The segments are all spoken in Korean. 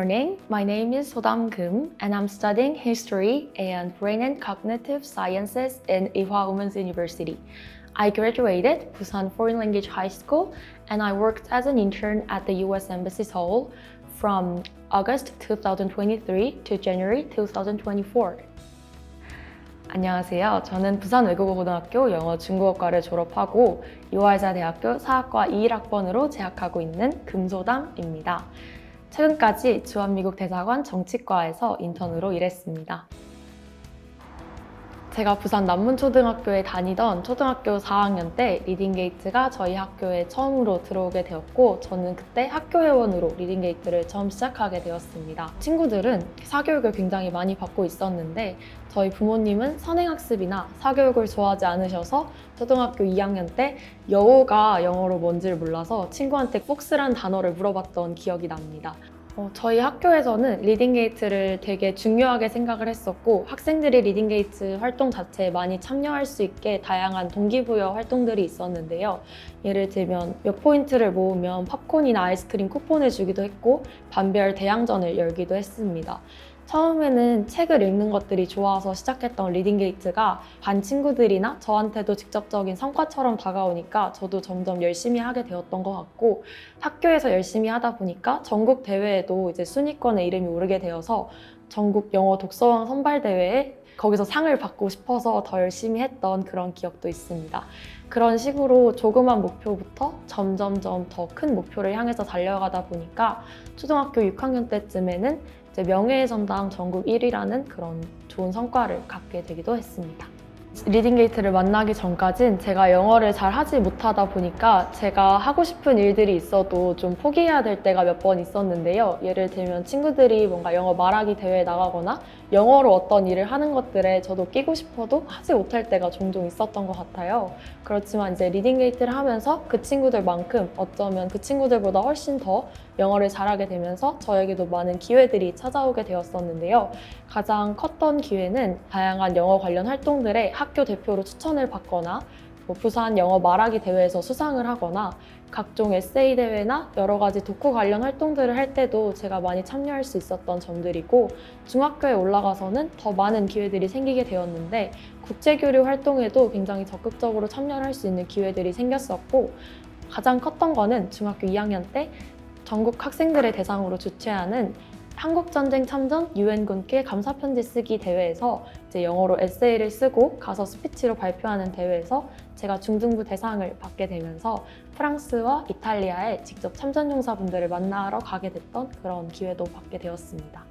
morning. My name is Sodam Kim and I'm studying History and Brain and Cognitive Sciences in Ewha Women's University. I graduated Busan Foreign Language High School and I worked as an intern at the US Embassy Seoul from August 2023 to January 2024. 안녕하세요. 저는 부산외국어고등학교 영어 중국어과를 졸업하고 이화여자대학교 사학과 21학번으로 재학하고 있는 금소담입니다. 최근까지 주한미국 대사관 정치과에서 인턴으로 일했습니다. 제가 부산 남문초등학교에 다니던 초등학교 4학년 때 리딩게이트가 저희 학교에 처음으로 들어오게 되었고 저는 그때 학교 회원으로 리딩게이트를 처음 시작하게 되었습니다. 친구들은 사교육을 굉장히 많이 받고 있었는데 저희 부모님은 선행학습이나 사교육을 좋아하지 않으셔서 초등학교 2학년 때 여우가 영어로 뭔지를 몰라서 친구한테 폭스란 단어를 물어봤던 기억이 납니다. 저희 학교에서는 리딩게이트를 되게 중요하게 생각을 했었고 학생들이 리딩게이트 활동 자체에 많이 참여할 수 있게 다양한 동기부여 활동들이 있었는데요. 예를 들면 몇 포인트를 모으면 팝콘이나 아이스크림 쿠폰을 주기도 했고 반별 대항전을 열기도 했습니다. 처음에는 책을 읽는 것들이 좋아서 시작했던 리딩게이트가 반 친구들이나 저한테도 직접적인 성과처럼 다가오니까 저도 점점 열심히 하게 되었던 것 같고 학교에서 열심히 하다 보니까 전국 대회에도 이제 순위권에 이름이 오르게 되어서 전국 영어 독서왕 선발대회에 거기서 상을 받고 싶어서 더 열심히 했던 그런 기억도 있습니다. 그런 식으로 조그만 목표부터 점점점 더 큰 목표를 향해서 달려가다 보니까 초등학교 6학년 때쯤에는 명예의 전당 전국 1위라는 그런 좋은 성과를 갖게 되기도 했습니다. 리딩게이트를 만나기 전까진 제가 영어를 잘 하지 못하다 보니까 제가 하고 싶은 일들이 있어도 좀 포기해야 될 때가 몇 번 있었는데요. 예를 들면 친구들이 뭔가 영어 말하기 대회에 나가거나 영어로 어떤 일을 하는 것들에 저도 끼고 싶어도 하지 못할 때가 종종 있었던 것 같아요. 그렇지만 이제 리딩게이트를 하면서 그 친구들만큼 어쩌면 그 친구들보다 훨씬 더 영어를 잘하게 되면서 저에게도 많은 기회들이 찾아오게 되었었는데요. 가장 컸던 기회는 다양한 영어 관련 활동들에 학교 대표로 추천을 받거나 부산 영어 말하기 대회에서 수상을 하거나 각종 에세이 대회나 여러 가지 독후 관련 활동들을 할 때도 제가 많이 참여할 수 있었던 점들이고 중학교에 올라가서는 더 많은 기회들이 생기게 되었는데 국제교류 활동에도 굉장히 적극적으로 참여를 할 수 있는 기회들이 생겼었고 가장 컸던 거는 중학교 2학년 때 전국 학생들을 대상으로 주최하는 한국전쟁 참전 유엔군께 감사편지 쓰기 대회에서 이제 영어로 에세이를 쓰고 가서 스피치로 발표하는 대회에서 제가 중등부 대상을 받게 되면서 프랑스와 이탈리아에 직접 참전용사분들을 만나러 가게 됐던 그런 기회도 받게 되었습니다.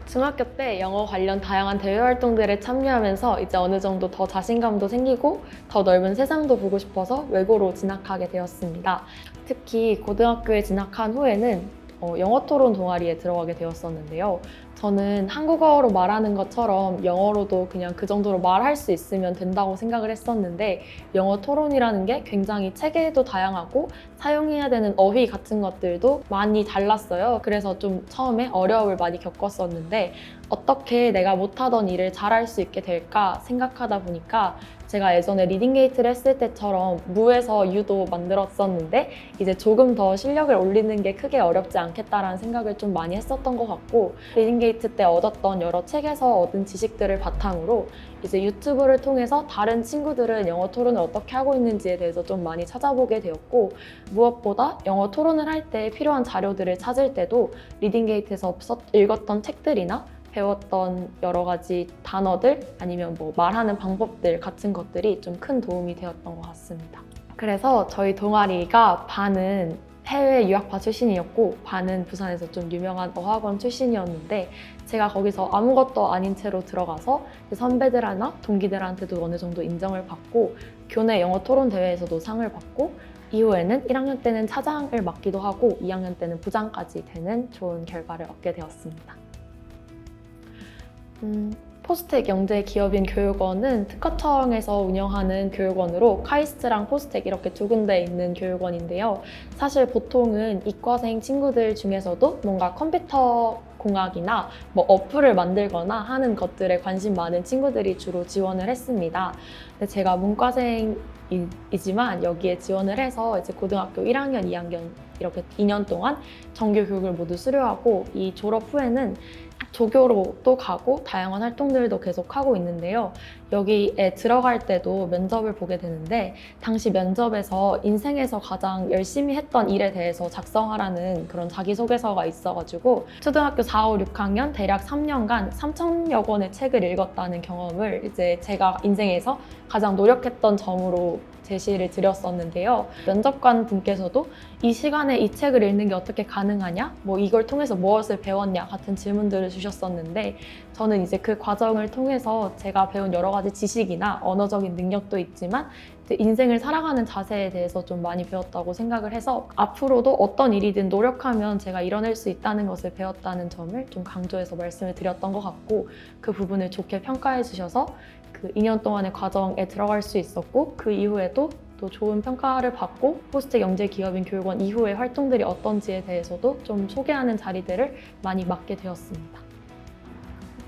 중학교 때 영어 관련 다양한 대외 활동들에 참여하면서 이제 어느 정도 더 자신감도 생기고 더 넓은 세상도 보고 싶어서 외고로 진학하게 되었습니다. 특히 고등학교에 진학한 후에는 영어 토론 동아리에 들어가게 되었었는데요. 저는 한국어로 말하는 것처럼 영어로도 그냥 그 정도로 말할 수 있으면 된다고 생각을 했었는데 영어 토론이라는 게 굉장히 체계도 다양하고 사용해야 되는 어휘 같은 것들도 많이 달랐어요. 그래서 좀 처음에 어려움을 많이 겪었었는데 어떻게 내가 못하던 일을 잘할 수 있게 될까 생각하다 보니까 제가 예전에 리딩게이트를 했을 때처럼 무에서 유도 만들었었는데 이제 조금 더 실력을 올리는 게 크게 어렵지 않겠다라는 생각을 좀 많이 했었던 것 같고 리딩게이트 때 얻었던 여러 책에서 얻은 지식들을 바탕으로 이제 유튜브를 통해서 다른 친구들은 영어 토론을 어떻게 하고 있는지에 대해서 좀 많이 찾아보게 되었고 무엇보다 영어 토론을 할 때 필요한 자료들을 찾을 때도 리딩게이트에서 읽었던 책들이나 배웠던 여러 가지 단어들 아니면 말하는 방법들 같은 것들이 좀 큰 도움이 되었던 것 같습니다. 그래서 저희 동아리가 반은 해외 유학파 출신이었고 반은 부산에서 좀 유명한 어학원 출신이었는데 제가 거기서 아무것도 아닌 채로 들어가서 선배들이나 동기들한테도 어느 정도 인정을 받고 교내 영어 토론 대회에서도 상을 받고 이후에는 1학년 때는 차장을 맡기도 하고 2학년 때는 부장까지 되는 좋은 결과를 얻게 되었습니다. 포스텍 영재기업인 교육원은 특허청에서 운영하는 교육원으로 카이스트랑 포스텍 이렇게 두 군데 있는 교육원인데요. 사실 보통은 이과생 친구들 중에서도 뭔가 컴퓨터 공학이나 뭐 어플을 만들거나 하는 것들에 관심 많은 친구들이 주로 지원을 했습니다. 근데 제가 문과생이지만 여기에 지원을 해서 이제 고등학교 1학년, 2학년 이렇게 2년 동안 정규 교육을 모두 수료하고 이 졸업 후에는 조교로 또 가고 다양한 활동들도 계속 하고 있는데요. 여기에 들어갈 때도 면접을 보게 되는데 당시 면접에서 인생에서 가장 열심히 했던 일에 대해서 작성하라는 그런 자기소개서가 있어가지고 초등학교 4, 5, 6학년 대략 3년간 3,000여 권의 책을 읽었다는 경험을 이제 제가 인생에서 가장 노력했던 점으로 제시를 드렸었는데요. 면접관 분께서도 이 시간에 이 책을 읽는 게 어떻게 가능하냐? 뭐 이걸 통해서 무엇을 배웠냐? 같은 질문들을 주셨었는데 저는 이제 그 과정을 통해서 제가 배운 여러 가지 지식이나 언어적인 능력도 있지만 인생을 살아가는 자세에 대해서 좀 많이 배웠다고 생각을 해서 앞으로도 어떤 일이든 노력하면 제가 이뤄낼 수 있다는 것을 배웠다는 점을 좀 강조해서 말씀을 드렸던 것 같고 그 부분을 좋게 평가해 주셔서 그 2년 동안의 과정에 들어갈 수 있었고 그 이후에도 또 좋은 평가를 받고 포스트 영재기업인 교육원 이후의 활동들이 어떤지에 대해서도 좀 소개하는 자리들을 많이 맡게 되었습니다.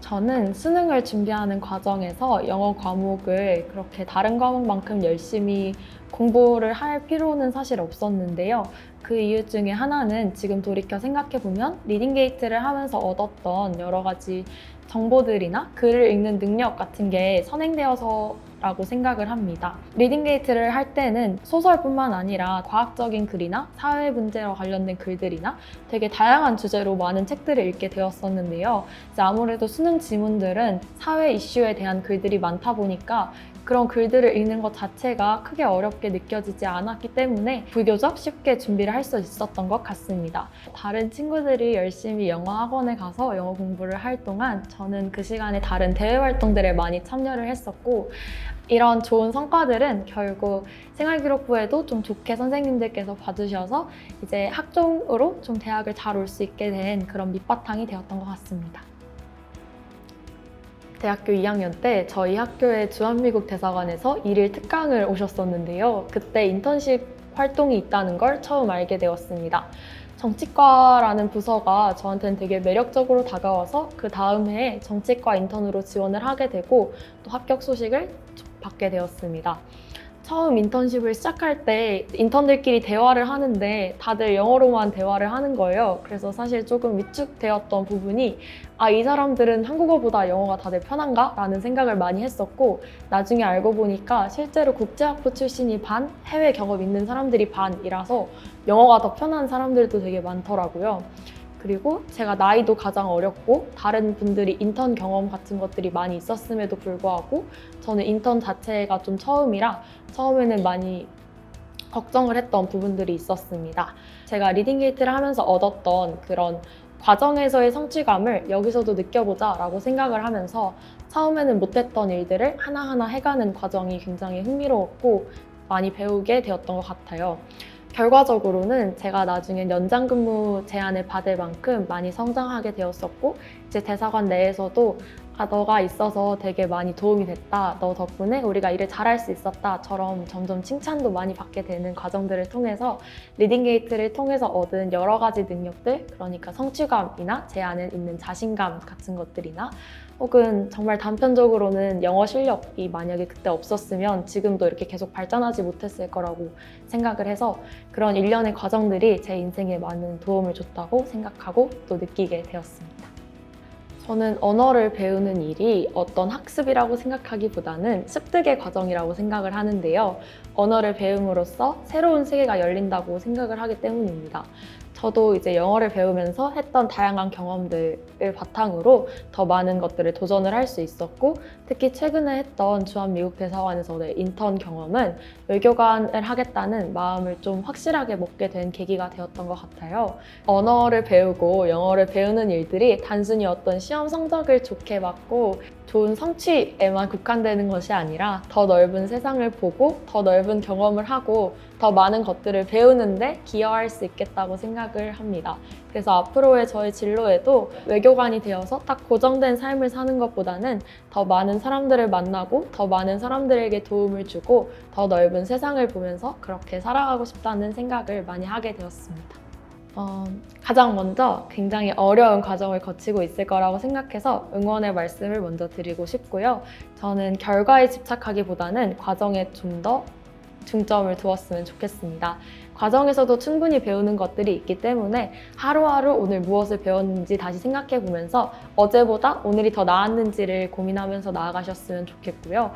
저는 수능을 준비하는 과정에서 영어 과목을 그렇게 다른 과목만큼 열심히 공부를 할 필요는 사실 없었는데요. 그 이유 중에 하나는 지금 돌이켜 생각해보면 리딩게이트를 하면서 얻었던 여러 가지 정보들이나 글을 읽는 능력 같은 게 선행되어서라고 생각을 합니다. 리딩게이트를 할 때는 소설뿐만 아니라 과학적인 글이나 사회 문제와 관련된 글들이나 되게 다양한 주제로 많은 책들을 읽게 되었었는데요. 이제 아무래도 수능 지문들은 사회 이슈에 대한 글들이 많다 보니까 그런 글들을 읽는 것 자체가 크게 어렵게 느껴지지 않았기 때문에 비교적 쉽게 준비를 할 수 있었던 것 같습니다. 다른 친구들이 열심히 영어 학원에 가서 영어 공부를 할 동안 저는 그 시간에 다른 대외 활동들에 많이 참여를 했었고 이런 좋은 성과들은 결국 생활기록부에도 좀 좋게 선생님들께서 봐주셔서 이제 학종으로 좀 대학을 잘 올 수 있게 된 그런 밑바탕이 되었던 것 같습니다. 대학교 2학년 때 저희 학교의 주한미국 대사관에서 일일 특강을 오셨었는데요. 그때 인턴십 활동이 있다는 걸 처음 알게 되었습니다. 정치과라는 부서가 저한테는 되게 매력적으로 다가와서 그 다음 해에 정치과 인턴으로 지원을 하게 되고 또 합격 소식을 받게 되었습니다. 처음 인턴십을 시작할 때 인턴들끼리 대화를 하는데 다들 영어로만 대화를 하는 거예요. 그래서 사실 조금 위축되었던 부분이 이 사람들은 한국어보다 영어가 다들 편한가? 라는 생각을 많이 했었고 나중에 알고 보니까 실제로 국제학부 출신이 반, 해외 경험 있는 사람들이 반이라서 영어가 더 편한 사람들도 되게 많더라고요. 그리고 제가 나이도 가장 어렸고 다른 분들이 인턴 경험 같은 것들이 많이 있었음에도 불구하고 저는 인턴 자체가 좀 처음이라 처음에는 많이 걱정을 했던 부분들이 있었습니다. 제가 리딩게이트를 하면서 얻었던 그런 과정에서의 성취감을 여기서도 느껴보자 라고 생각을 하면서 처음에는 못했던 일들을 하나하나 해가는 과정이 굉장히 흥미로웠고 많이 배우게 되었던 것 같아요. 결과적으로는 제가 나중에 연장 근무 제안을 받을 만큼 많이 성장하게 되었었고 이제 대사관 내에서도 너가 있어서 되게 많이 도움이 됐다. 너 덕분에 우리가 일을 잘할 수 있었다처럼 점점 칭찬도 많이 받게 되는 과정들을 통해서 리딩게이트를 통해서 얻은 여러 가지 능력들, 그러니까 성취감이나 제 안에 있는 자신감 같은 것들이나 혹은 정말 단편적으로는 영어 실력이 만약에 그때 없었으면 지금도 이렇게 계속 발전하지 못했을 거라고 생각을 해서 그런 일련의 과정들이 제 인생에 많은 도움을 줬다고 생각하고 또 느끼게 되었습니다. 저는 언어를 배우는 일이 어떤 학습이라고 생각하기보다는 습득의 과정이라고 생각을 하는데요. 언어를 배움으로써 새로운 세계가 열린다고 생각을 하기 때문입니다. 저도 이제 영어를 배우면서 했던 다양한 경험들을 바탕으로 더 많은 것들을 도전을 할 수 있었고 특히 최근에 했던 주한미국 대사관에서의 인턴 경험은 외교관을 하겠다는 마음을 좀 확실하게 먹게 된 계기가 되었던 것 같아요. 언어를 배우고 영어를 배우는 일들이 단순히 어떤 시험 성적을 좋게 받고 좋은 성취에만 국한되는 것이 아니라 더 넓은 세상을 보고 더 넓은 경험을 하고 더 많은 것들을 배우는데 기여할 수 있겠다고 생각을 합니다. 그래서 앞으로의 저의 진로에도 외교관이 되어서 딱 고정된 삶을 사는 것보다는 더 많은 사람들을 만나고 더 많은 사람들에게 도움을 주고 더 넓은 세상을 보면서 그렇게 살아가고 싶다는 생각을 많이 하게 되었습니다. 가장 먼저 굉장히 어려운 과정을 거치고 있을 거라고 생각해서 응원의 말씀을 먼저 드리고 싶고요. 저는 결과에 집착하기보다는 과정에 좀 더 중점을 두었으면 좋겠습니다. 과정에서도 충분히 배우는 것들이 있기 때문에 하루하루 오늘 무엇을 배웠는지 다시 생각해 보면서 어제보다 오늘이 더 나았는지를 고민하면서 나아가셨으면 좋겠고요.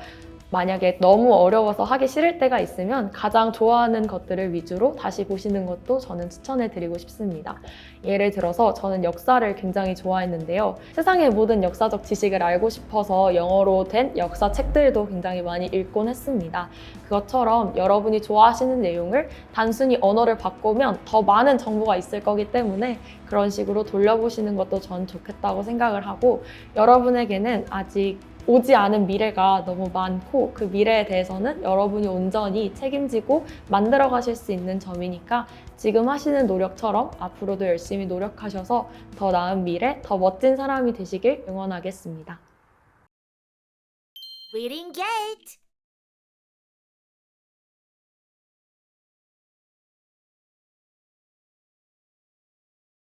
만약에 너무 어려워서 하기 싫을 때가 있으면 가장 좋아하는 것들을 위주로 다시 보시는 것도 저는 추천해 드리고 싶습니다. 예를 들어서 저는 역사를 굉장히 좋아했는데요. 세상의 모든 역사적 지식을 알고 싶어서 영어로 된 역사 책들도 굉장히 많이 읽곤 했습니다. 그것처럼 여러분이 좋아하시는 내용을 단순히 언어를 바꾸면 더 많은 정보가 있을 거기 때문에 그런 식으로 돌려보시는 것도 전 좋겠다고 생각을 하고, 여러분에게는 아직 오지 않은 미래가 너무 많고 그 미래에 대해서는 여러분이 온전히 책임지고 만들어 가실 수 있는 점이니까 지금 하시는 노력처럼 앞으로도 열심히 노력하셔서 더 나은 미래, 더 멋진 사람이 되시길 응원하겠습니다. Reading Gate!